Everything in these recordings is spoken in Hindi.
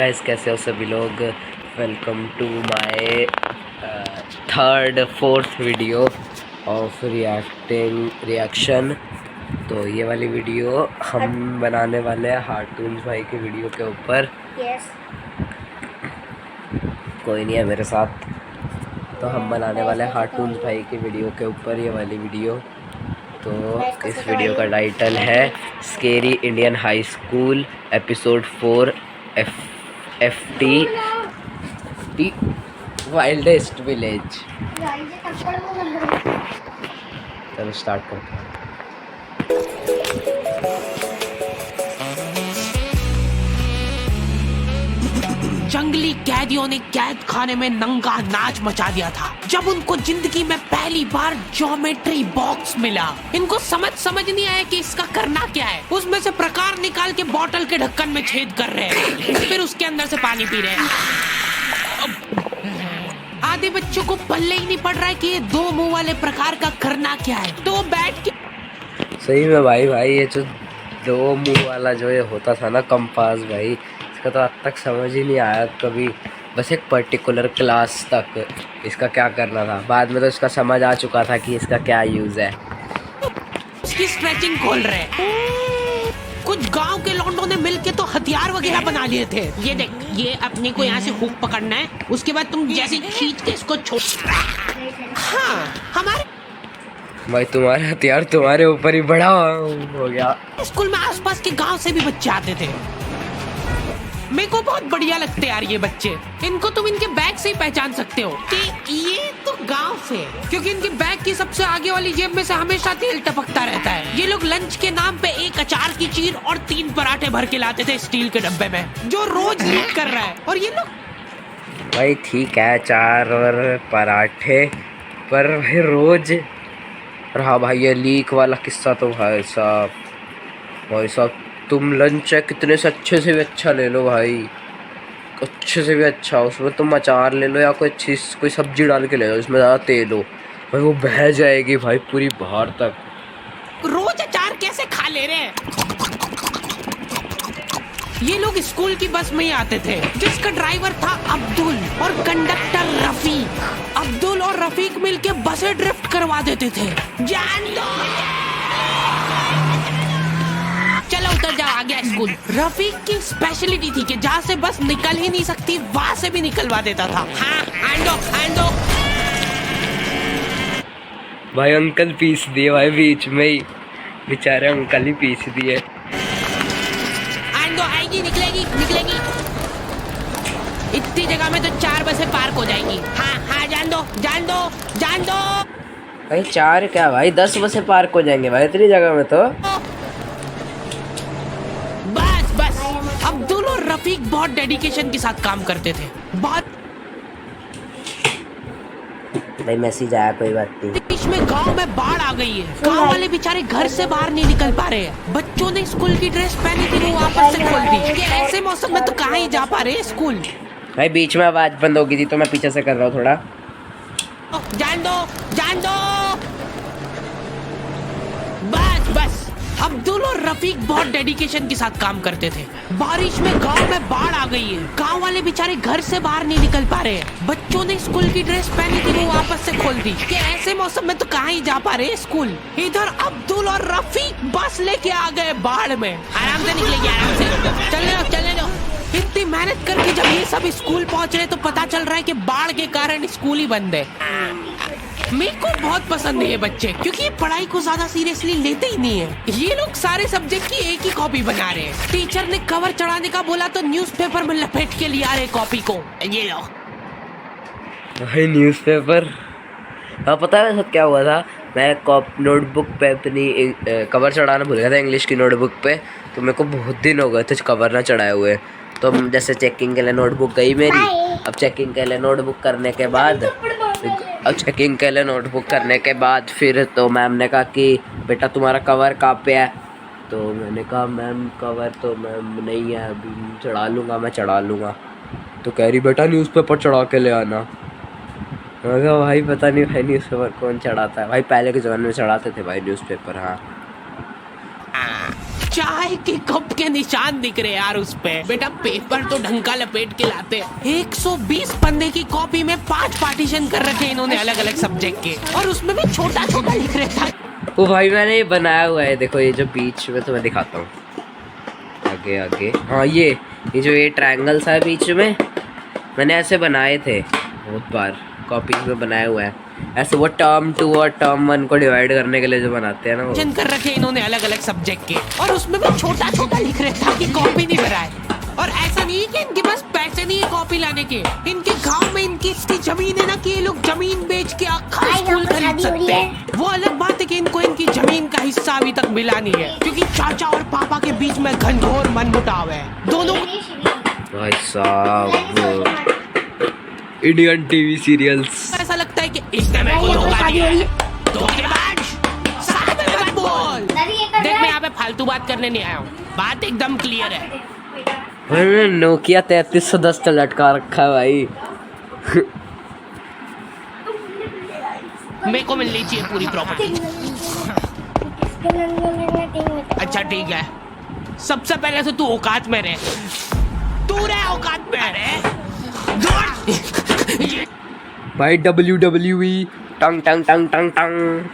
गाइस कैसे हो सभी लोग। Welcome to my third fourth video of reaction. तो ये वाली वीडियो हम बनाने वाले हैं हार्टून्स भाई के वीडियो के ऊपर। कोई नहीं है मेरे साथ, तो हम बनाने वाले हैं हार्टून्स भाई के वीडियो के ऊपर ये वाली वीडियो। तो इस वीडियो का टाइटल है scary Indian high school episode 4 FT wildest village. चलो स्टार्ट करते हैं। जंगली कैदियों ने कैद खाने में नंगा नाच मचा दिया था जब उनको जिंदगी में पहली बार ज्योमेट्री बॉक्स मिला। इनको समझ नहीं आया कि इसका करना क्या है। उसमें से प्रकार निकाल के बोतल के ढक्कन में छेद कर रहे हैं, फिर उसके अंदर से पानी पी रहे हैं। आधे बच्चों को पल्ले ही नहीं पड़ रहा है कि ये दो मुंह वाले प्रकार का करना क्या है, तो वो बैठ के सही में भाई ये जो दो मुंह वाला जो ये होता था ना कंपास भाई, इसका तो आज तक समझ ही नहीं आया कभी। बस एक पर्टिकुलर क्लास तक इसका क्या करना था, बाद में तो इसका समझ आ चुका था कि इसका क्या यूज़ है। उसकी स्ट्रेचिंग खोल रहे हैं। कुछ गांव के लौंडों ने मिलके तो हथियार वगैरह बना लिए थे। ये देख, ये अपने को यहाँ से हुक पकड़ना है, उसके बाद तुम जैसे खींच के इसको छोड़। हाँ, हमारे भाई तुम्हारे हथियार तुम्हारे ऊपर ही बड़ा हो गया। स्कूल में आसपास के गांव से भी बच्चे आते थे। मेरे को बहुत बढ़िया लगते यार ये बच्चे। इनको तुम इनके बैग से ही पहचान सकते हो कि ये तो गांव से है, क्योंकि इनके बैग की सबसे आगे वाली जेब में से हमेशा तेल टपकता रहता है। ये लोग लंच के नाम पे एक अचार की चीर और 3 पराठे भर के लाते थे स्टील के डब्बे में, जो रोज लीक कर रहा है। और ये लोग भाई ठीक है, अचार और पराठे, पर भाई रोज। और हाँ भाई ये लीक वाला किस्सा तो भाई साहब तुम लंच है कितने से अच्छे से भी अच्छा ले लो भाई, अच्छे से भी अच्छा, उसमें तुम अचार ले लो या कोई सब्जी डाल के ले लो, उसमें ज़्यादा तेल हो भाई, वो बह जाएगी भाई पूरी बाहर तक। रोज अचार कैसे खा ले रहे हैं। ये लोग स्कूल की बस में ही आते थे, जिसका ड्राइवर था अब्दुल और कंडक्टर रफीक। अब्दुल और रफीक मिलके बसें ड्रिफ्ट करवा देते थे। जान लो, चलो उतर जाओ, आ गया स्कूल। रफीक की स्पेशलिटी थी कि जहाँ से बस निकल ही नहीं सकती वहाँ से भी निकलवा देता था। हाँ, आंडो भाई अंकल पीस दिए भाई, बीच में ही बेचारे अंकल ही पीस दिए। आंडो आएगी, निकलेगी। इतनी जगह में तो 4 बसें पार्क हो जाएंगी। हाँ, जान दो। भाई 4 क्या भाई 10 बसें पार्क हो जाएंगे भाई इतनी जगह में तो। बस अब्दुल और रफीक बहुत डेडिकेशन के साथ काम करते थे। भाई मैसेज आया, कोई बात नहीं। बीच में गांव में बाढ़ आ गई है। गांव वाले बेचारे घर से बाहर नहीं निकल पा रहे हैं। बच्चों ने स्कूल की ड्रेस पहनी थी, वो वापस से खोल दी। ये ऐसे मौसम में तो कहाँ ही जा पा रहे स्कूल। भाई बीच में आवाज बंद हो गई थी तो मैं पीछे से कर रहा हूँ थोड़ा। जान दो। बस अब्दुल और रफीक बहुत डेडिकेशन के साथ काम करते थे। बारिश में गांव में बाढ़ आ गई है। गांव वाले बेचारे घर से बाहर नहीं निकल पा रहे हैं। बच्चों ने स्कूल की ड्रेस पहनी थी, वो वापस से खोल दी। कि ऐसे मौसम में तो कहाँ ही जा पा रहे स्कूल। इधर अब्दुल और रफीक बस लेके आ गए बाढ़ में। आराम से निकलेगी, आराम से चलने दो। इतनी मेहनत करके जब ये सब स्कूल पहुंच रहे तो पता चल रहा है कि बाढ़ के कारण स्कूल ही बंद है। मेरे को बहुत पसंद है ये बच्चे, क्योंकि ये पढ़ाई को ज्यादा सीरियसली लेते ही नहीं है। ये लोग सारे सब्जेक्ट की एक ही कॉपी बना रहे हैं। टीचर ने कवर चढ़ाने का बोला तो न्यूज़पेपर में लपेट के लिया रहे कॉपी को। ये लो भाई न्यूज़पेपर। हाँ पता है सब क्या हुआ था, मैं नोटबुक पे अपनी कवर चढ़ाना भूल गया था इंग्लिश की नोटबुक पे। तो मेरे को बहुत दिन हो गए थे कवर ना चढ़ाए हुए। तो जैसे चेकिंग के लिए नोटबुक गई मेरी। अब चेकिंग के लिए नोटबुक करने के बाद फिर तो मैम ने कहा कि बेटा तुम्हारा कवर कहाँ पे है। तो मैंने कहा मैम कवर तो मैम नहीं है, अभी मैं चढ़ा लूँगा। तो कह रही बेटा न्यूज़पेपर चढ़ा के ले आना। मैं कहा भाई पता नहीं भाई न्यूज़पेपर कौन चढ़ाता है। भाई पहले के ज़माने में चढ़ाते थे भाई न्यूज़पेपर। हाँ चाहे चाय के कप के निशान दिख रहे यार उस पे। बेटा पेपर तो ढंग का लपेट के लाते। 120 पन्ने की कॉपी में 5 पार्टीशन कर रखे इन्होंने अलग अलग सब्जेक्ट के, और उसमें भी छोटा छोटा लिख रखा है। ओ भाई मैंने ये बनाया हुआ है, देखो ये जो बीच में, तो मैं दिखाता हूँ आगे आगे। हाँ ये जो ये ट्रायंगल सा है बीच में, मैंने ऐसे बनाए थे बहुत बार, कॉपीज में बनाया हुआ है ऐसे। वो टर्म 2 और टर्म 1 को डिवाइड करने के लिए जो बनाते हैं ना वो। कर रखे इन्होंने अलग अलग सब्जेक्ट के, और उसमें भी छोटा छोटा लिख रहे ताकि कॉपी नहीं भराए। और ऐसा नहीं है कि इनके पास पैसे नहीं है कॉपी लाने के, इनके गांव में इनकी इतनी जमीन है ना कि ये लोग जमीन बेच के आखा स्कूल खरीद सकते हैं। वो अलग बात है कि इनको इनकी जमीन का हिस्सा अभी तक मिला नहीं है, क्योंकि चाचा और पापा के बीच में घनघोर मनमुटाव है दोनों। भाई साहब इंडियन टीवी सीरियल्स, ऐसा लगता है कि इसने मेरे को धोखा दिया है। धोखेबाज, सामने मत बोल। देख मैं यहाँ पे फालतू बात करने नहीं आया हूँ, बात एकदम क्लियर है। मैंने नोकिया 3310 तो लटका रखा है भाई। मेरे को मिलनी चाहिए पूरी प्रॉपर्टी। अच्छा ठीक है, सबसे पहले तो तू औकात में रहे, तू रहे औकात में रहे। भाई WWE टंग टंग टंग टंग टंग।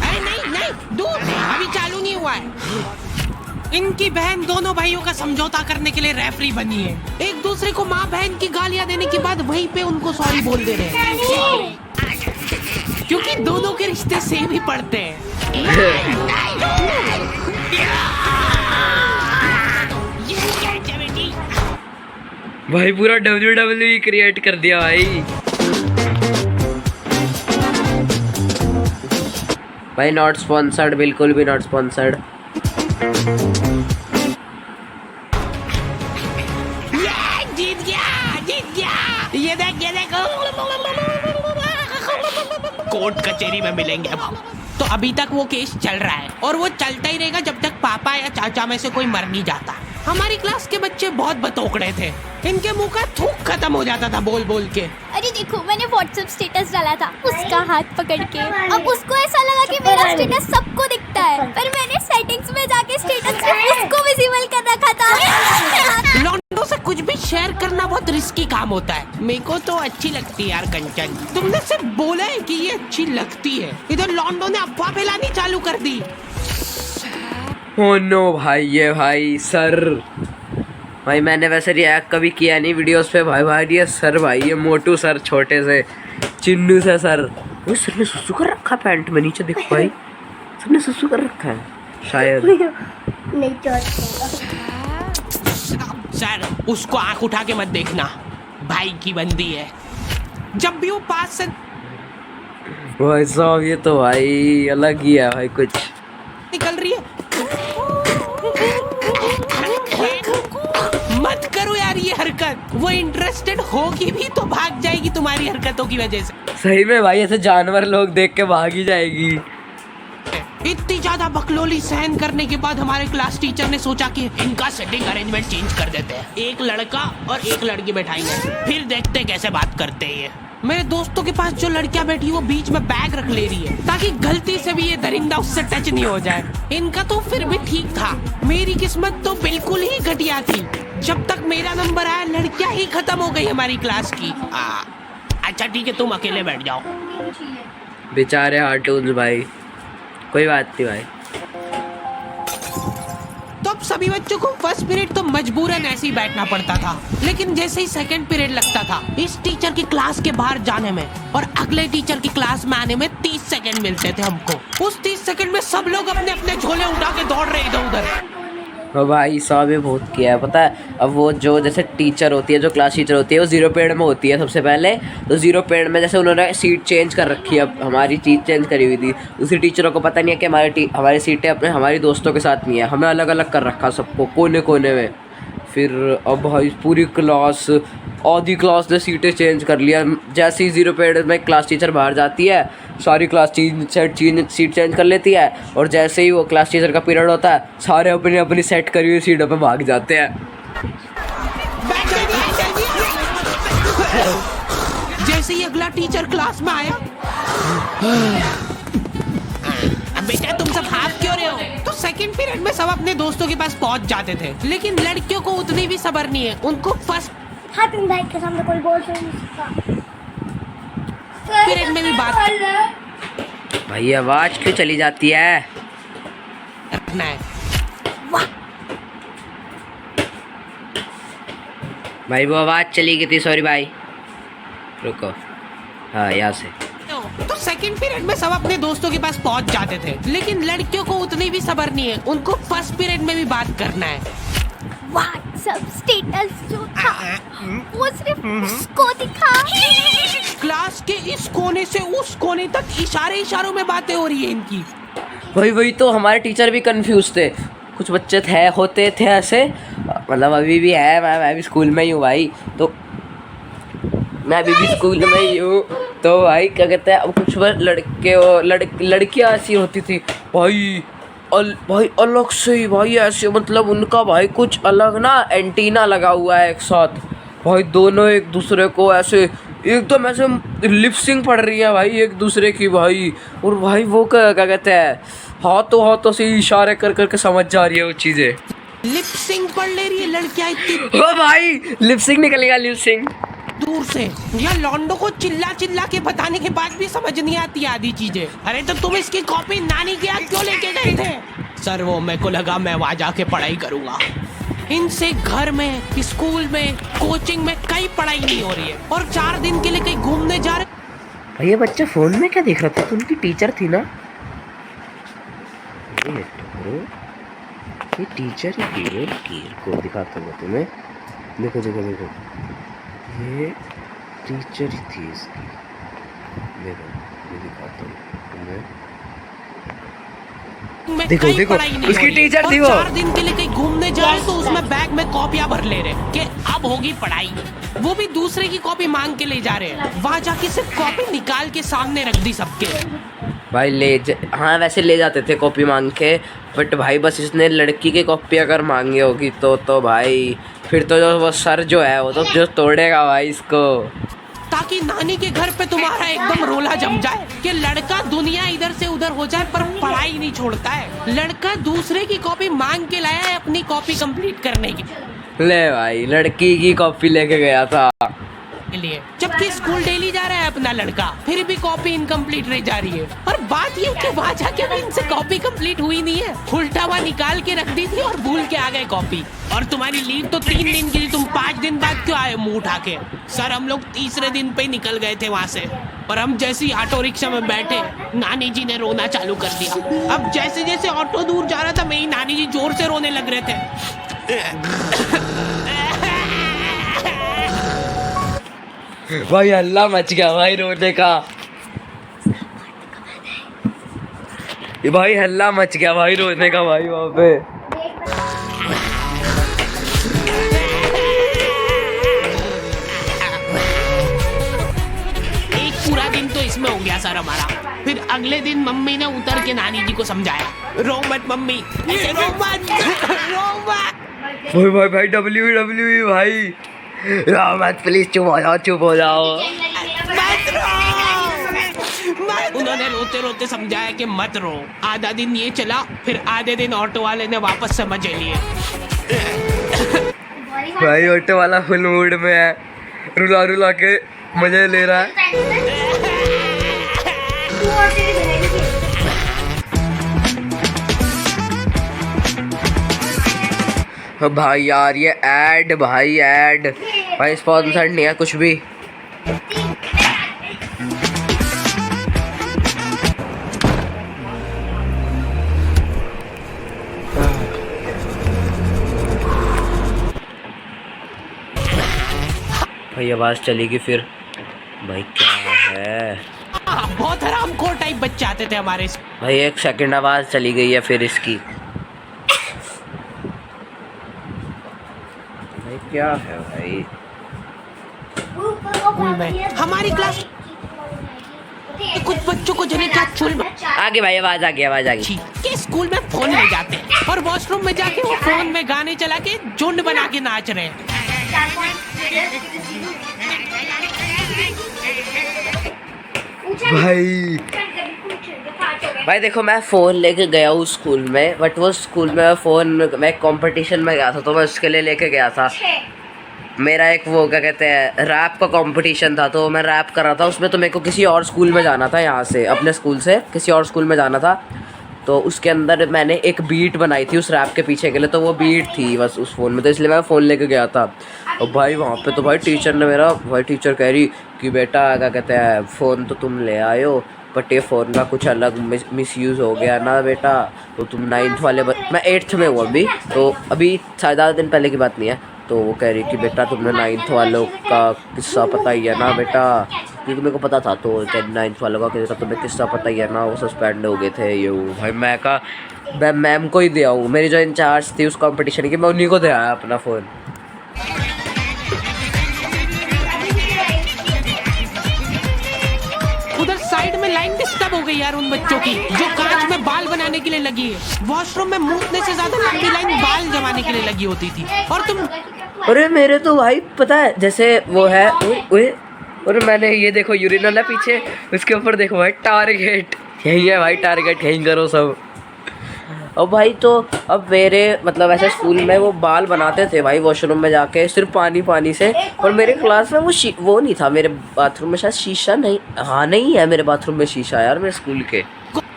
अरे नहीं दूर, अभी चालू नहीं हुआ है। इनकी बहन दोनों भाइयों का समझौता करने के लिए रेफरी बनी है। एक दूसरे को माँ बहन की गालियां देने के बाद वहीं पे उनको सॉरी बोल दे रहे हैं, क्योंकि दोनों के रिश्ते सेम ही पड़ते हैं। भाई पूरा WWE क्रिएट कर दिया भाई नॉट स्पॉन्सर्ड, बिल्कुल भी नॉट स्पॉन्सर्ड। जीत गया ये देख कोर्ट कचहरी में मिलेंगे अब। तो अभी तक वो केस चल रहा है और वो चलता ही रहेगा जब तक पापा या चाचा में से कोई मर नहीं जाता। हमारी क्लास के बच्चे बहुत बतौकड़े थे, इनके मुंह का थूक खत्म हो जाता था बोल बोल के। अरे देखो मैंने व्हाट्सएप स्टेटस डाला था उसका हाथ पकड़ के, अब उसको ऐसा लगा कि मेरा स्टेटस सबको दिखता है, पर मैंने सेटिंग्स में जाके स्टेटस सिर्फ उसको विजिबल कर रखा था। लॉन्डो से कुछ भी शेयर करना बहुत रिस्की काम होता है। मेरे को तो अच्छी लगती है यार कंचन, तुमने सिर्फ बोला है कि ये अच्छी लगती है, इधर लॉन्डो ने अफवाह फैलानी चालू कर दी। ओह नो भाई, ये भाई सर, भाई मैंने वैसे रिएक्ट कभी किया नहीं वीडियोस पे। भाई ये सर, भाई ये मोटू सर, छोटे से चिन्नू से सर, वो सर ने सुसु कर रखा पैंट में, नीचे देखो भाई सर ने सुसु कर रखा है शायद। नहीं सर उसको आंख उठा के मत देखना, भाई की बंदी है। जब भी वो पास से भाई साहब ये तो भाई अलग ही है भाई, कुछ निकल रही है। मत करो यार ये हरकत, वो इंटरेस्टेड होगी भी तो भाग जाएगी तुम्हारी हरकतों की वजह से। सही में भाई ऐसे जानवर लोग देख के भाग ही जाएगी। इतनी ज्यादा बकलोली सहन करने के बाद हमारे क्लास टीचर ने सोचा कि इनका सेटिंग अरेंजमेंट चेंज कर देते हैं, एक लड़का और एक लड़की बैठाएंगे, फिर देखते कैसे बात करते हैं। मेरे दोस्तों के पास जो लड़कियां बैठी वो बीच में बैग रख ले रही है ताकि गलती से भी ये दरिंदा उससे टच नहीं हो जाए। इनका तो फिर भी ठीक था, मेरी किस्मत तो बिल्कुल ही घटिया थी। जब तक मेरा नंबर आया लड़कियां ही खत्म हो गई हमारी क्लास की। अच्छा ठीक है तुम अकेले बैठ जाओ। बेचारे कार्टून्स भाई, कोई बात नहीं भाई। तो अब सभी बच्चों को फर्स्ट पीरियड तो मजबूरन ऐसे ही बैठना पड़ता था, लेकिन जैसे ही सेकंड पीरियड लगता था इस टीचर की क्लास के बाहर जाने में और अगले टीचर की क्लास में आने में 30 सेकंड मिलते थे हमको। उस 30 सेकंड में सब लोग अपने अपने झोले उठा के दौड़ रहे इधर उधर। और भाई साहब ये बहुत किया है पता है। अब वो जो जैसे टीचर होती है, जो क्लास टीचर होती है, वो 0 पीरियड में होती है सबसे पहले। तो 0 पीरियड में जैसे उन्होंने सीट चेंज कर रखी है, अब हमारी सीट चेंज करी हुई थी। दूसरी टीचरों को पता नहीं है कि हमारी सीटें अपने हमारी दोस्तों के साथ नहीं है, हमें अलग अलग कर रखा सबको कोने कोने में। फिर अब भाई पूरी क्लास, आधी क्लास ने सीटें चेंज कर लिया। जैसे ही 0 पीरियड में क्लास टीचर बाहर जाती है सारी क्लास सीट चेंज कर लेती है, और जैसे ही वो क्लास टीचर का पीरियड होता है सारे अपनी अपनी सेट करी हुई सीटों पे भाग जाते हैं। जैसे ही अगला टीचर क्लास में आया, बेटा तुम सब हाफ क्यों सेकंड पीरियड में सब अपने दोस्तों के पास पहुंच जाते थे, लेकिन लड़कियों को उतनी भी सब्र नहीं है। उनको फर्स्ट तुम भाई के सामने कोई बोल नहीं सकता। पीरियड में भी बात भाई आवाज क्यों चली जाती है? रखना है। भाई वो आवाज चली गई थी, सॉरी भाई, रुको। हाँ यहाँ से। तो सेकंड पीरियड में सब अपने दोस्तों के पास पहुंच जाते थे, लेकिन लड़कियों को उतनी भी सब्र नहीं है। उनको फर्स्ट पीरियड में भी बात करना है। व्हाट्सएप स्टेटस जो था वो सिर्फ उसको दिखा। क्लास के इस कोने से उस कोने तक इशारों में बातें हो रही है इनकी। वही तो हमारे टीचर भी कंफ्यूज थे। कुछ बच्चे होते थे ऐसे, मतलब अभी भी है। मैं भी स्कूल में ही हूँ भाई, तो मैं अभी भी स्कूल में ही हूँ। तो भाई क्या कहते हैं, अब कुछ लड़के और लड़कियाँ ऐसी होती थी भाई, भाई अलग से ही भाई, ऐसे मतलब उनका भाई कुछ अलग ना एंटीना लगा हुआ है एक साथ। भाई दोनों एक दूसरे को ऐसे एकदम ऐसे लिपसिंग पड़ रही है भाई एक दूसरे की भाई। और भाई वो क्या कहते हैं, हाथों से इशारे कर करके समझ जा रही है वो चीज़ें। लिपसिंग पढ़ ले रही है लड़कियां इतनी। ओ भाई लिपसिंग निकलेगा, लिपसिंग दूर से या लॉन्डो को चिल्ला के बताने के बाद भी समझ नहीं आती आधी चीजें। अरे तो तुम इसकी कॉपी नानी के यहाँ क्यों लेके गए थे? सर वो मेरे को लगा मैं वहाँ जाके पढ़ाई करूँगा। इनसे घर में, स्कूल में, कोचिंग में कहीं पढ़ाई नहीं हो रही है, और 4 दिन के लिए कहीं घूमने जा रहे। भाई ये बच्चा फोन में क्या देख रहा था? तो उनकी टीचर थी ना, ये टीचर ही को दिखाता हूँ तुम्हें। देखो ये टीचर ही थी इसकी। देखो ये दिखाता हूँ तुम्हें। देखो उसकी टीचर थी वो। 4 दिन के लिए कहीं घूमने जा रहे तो उसमें बैग में कॉपियां भर ले रहे कि अब होगी पढ़ाई। वो भी दूसरे की कॉपी मांग के ले जा रहे हैं। वहाँ जाके सिर्फ कॉपी निकाल के सामने रख दी सबके। भाई हाँ वैसे ले जाते थे कॉपी मांग के, बट भाई बस इसने लड़की की कॉपी अगर मांगी होगी तो भाई फिर तो जो वो सर जो है वो तो जो तोड़ेगा भाई इसको। ताकि नानी के घर पे तुम्हारा एकदम रोला जम जाए कि लड़का दुनिया इधर से उधर हो जाए पर पढ़ाई नहीं छोड़ता है। लड़का दूसरे की कॉपी मांग के लाया है अपनी कॉपी कंप्लीट करने की। ले भाई लड़की की कॉपी लेके गया था लिए, जबकि स्कूल डेली जा रहा है अपना लड़का, फिर भी कॉपी इनकम्प्लीट रह जा रही है। और बात ये कि वहाँ जाके भी इनसे कॉपी कंप्लीट हुई नहीं है। उल्टा हुआ निकाल के रख दी थी और भूल के आ गए कॉपी। और तुम्हारी लीव तो 3 दिन की थी, तुम 5 दिन बाद क्यों आए मुंह उठा के? सर हम लोग तीसरे दिन पे निकल गए थे वहाँ से, और हम जैसे ही ऑटो रिक्शा में बैठे नानी जी ने रोना चालू कर दिया। अब जैसे जैसे ऑटो दूर जा रहा था मेरी नानी जी जोर से रोने लग रहे थे। भाई हल्ला मच गया भाई रोने का। भाई हल्ला मच गया भाई रोने का भाई वहाँ पे। एक पूरा दिन तो इसमें हो गया सर हमारा। फिर अगले दिन मम्मी ने उतर के नानी जी को समझाया, रो मत मम्मी, ऐसे रो मत, रो मत। भाई WWE भाई मत प्लीज चुप हो जाओ। उन्होंने रोते रोते समझाया कि मत रो। आधा दिन ये चला, फिर आधे दिन ऑटो वाले ने वापस से मजे लिए। भाई ऑटो वाला फुल मूड में है, रुला के मजे ले रहा है। भाई यार ये ऐड भाई स्पॉन्सर्ड नहीं है कुछ भी। भाई आवाज चलेगी फिर। भाई क्या है, बहुत हरामखोर टाइप बच्चे आते थे हमारे। भाई 1 सेकंड आवाज चली गई है फिर इसकी। क्या है भाई हमारी क्लास कुछ बच्चों को जने क्या चुल आगे भाई आवाज आ गई कि स्कूल में फोन ले जाते हैं और वॉशरूम में जाके वो फोन में गाने चला के झुंड बना के नाच रहे हैं। भाई देखो, मैं फ़ोन लेके गया हूँ स्कूल में, बट वो स्कूल में मैं कंपटीशन में गया था, तो मैं उसके लिए लेके गया था। मेरा एक वो क्या कहते हैं, रैप का कंपटीशन था, तो मैं रैप कर रहा था उसमें। तो मेरे को किसी और स्कूल में जाना था, यहाँ से अपने स्कूल से किसी और स्कूल में जाना था। तो उसके अंदर मैंने एक बीट बनाई थी उस रैप के पीछे के लिए, तो वो बीट थी बस उस फ़ोन में, तो इसलिए मैं फ़ोन लेके गया था। और भाई वहाँ पे तो भाई टीचर कह रही कि बेटा क्या कहते हैं, फ़ोन तो तुम ले आए हो, बट ये फ़ोन का कुछ अलग मिसयूज़ हो गया ना बेटा, तो तुम 9th वाले मैं 8th में हूँ अभी, तो अभी ज़्यादा दिन पहले की बात नहीं है। तो वो कह रही कि बेटा तुमने 9th वालों का किस्सा पता ही है ना बेटा, क्योंकि मेरे को पता था। तो 9th वालों का किस्सा तुम्हें किस्सा पता ही है ना, वो सस्पेंड हो गए थे ये वो। भाई मैं मैम को ही दिया हूँ, मेरी जो इंचार्ज थी उस कंपटीशन की, मैं उन्हीं को दिया अपना फ़ोन। उधर साइड में लाइन डिस्टर्ब हो गई यार उन बच्चों की जो कांच में बाल बनाने के लिए लगी है। वॉशरूम में मूतने से ज्यादा लंबी लाइन बाल जमाने के लिए लगी होती थी। और तुम, अरे मेरे तो भाई पता है, जैसे वो है और मैंने ये देखो यूरिनल है पीछे, उसके ऊपर देखो भाई टारगेट, यही है भाई टारगेट, यही करो सब। और भाई तो अब मेरे मतलब ऐसे स्कूल में वो बाल बनाते थे भाई वॉशरूम में जाके सिर्फ पानी से। और मेरे क्लास में वो नहीं था, मेरे बाथरूम में शायद शीशा नहीं, हाँ नहीं है मेरे बाथरूम में शीशा यार मेरे स्कूल के।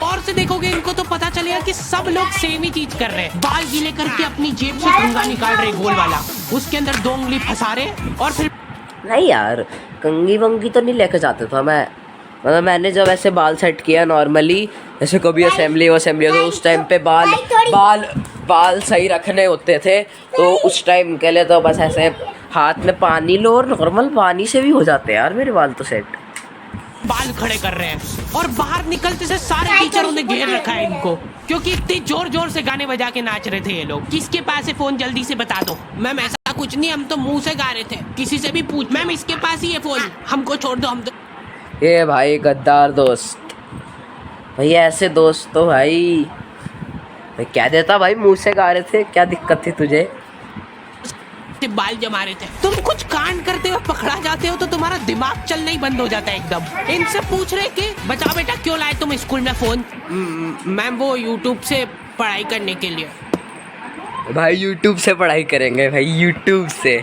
और से देखोगे इनको तो पता चलेगा कि सब लोग सेम ही चीज कर रहे हैं। बाल गीले करके अपनी जेब से कंघा निकाल रहे गोल वाला, उसके अंदर 2 उंगली फंसा रहे। और फिर नहीं यार, कंघी वंगी तो नहीं लेके जाता था मैं, मतलब मैंने जब ऐसे बाल सेट किया नॉर्मली, जैसे कभी असेंबली हो तो उस टाइम पे बाल सही रखने होते थे, तो उस टाइम के लिए तो बस ऐसे हाथ में पानी लो और नॉर्मल पानी से भी हो जाते हैं यार मेरे बाल तो सेट। बाल खड़े कर रहे हैं और बाहर निकलते से सारे टीचरों ने घेर रखा है इनको, क्योंकि इतनी जोर जोर से गाने बजा के नाच रहे थे ये लोग। किसके पास है फोन, जल्दी से बता दो। मैम ऐसा कुछ नहीं, हम तो मुंह से गा रहे थे, किसी से भी पूछ। मैम इसके पास ही है फोन, हमको छोड़ दो, हम तो। ये भाई गद्दार दोस्त, भाई ऐसे दोस्त तो भाई मैं क्या देता भाई, मुंह से गा रहे थे, क्या दिक्कत थी तुझे? बाल जमा रहे थे। तुम कुछ कांड करते हो, पकड़ा जाते हो तो तुम्हारा दिमाग चलना ही बंद हो जाता है एकदम। इनसे पूछ रहे कि बता बेटा क्यों लाए तुम स्कूल में फोन? मैम वो यूट्यूब से पढ़ाई करने के लिए। भाई यूट्यूब से पढ़ाई करेंगे भाई, यूट्यूब से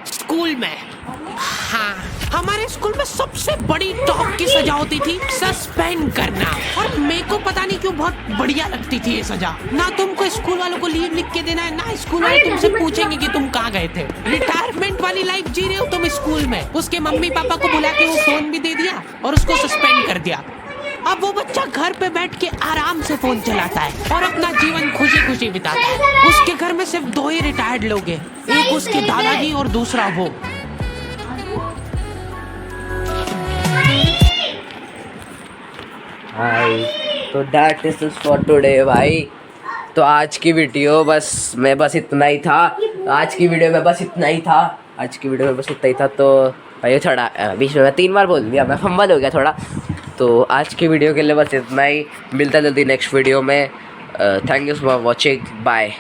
स्कूल में? हाँ, हमारे स्कूल में सबसे बड़ी टॉप की सजा होती थी सस्पेंड करना। और मेरे को पता नहीं क्यों बहुत बढ़िया लगती थी ये सजा। ना तुमको स्कूल वालों को लीव लिख के देना है, ना स्कूल वाले तुमसे पूछेंगे कि तुम कहाँ गए थे। रिटायरमेंट वाली लाइफ जी रहे हो तुम स्कूल में। उसके मम्मी पापा को बुला के वो फोन भी दे दिया और उसको सस्पेंड कर दिया। अब वो बच्चा घर पे बैठ के आराम से फोन चलाता है और अपना जीवन खुशी खुशी बिताता है। उसके घर में सिर्फ 2 ही रिटायर्ड लोग हैं, एक उसके दादाजी और दूसरा वो। भाई तो दैट इज फॉर टुडे भाई। तो आज की वीडियो बस इतना ही था। आज की वीडियो में बस इतना ही था। तो भाई थोड़ा बीच में 3 बार बोल दिया, मैं फंबल हो गया थोड़ा। तो आज की वीडियो के लिए बस इतना ही, मिलता जल्दी नेक्स्ट वीडियो में। Thank you for watching, bye.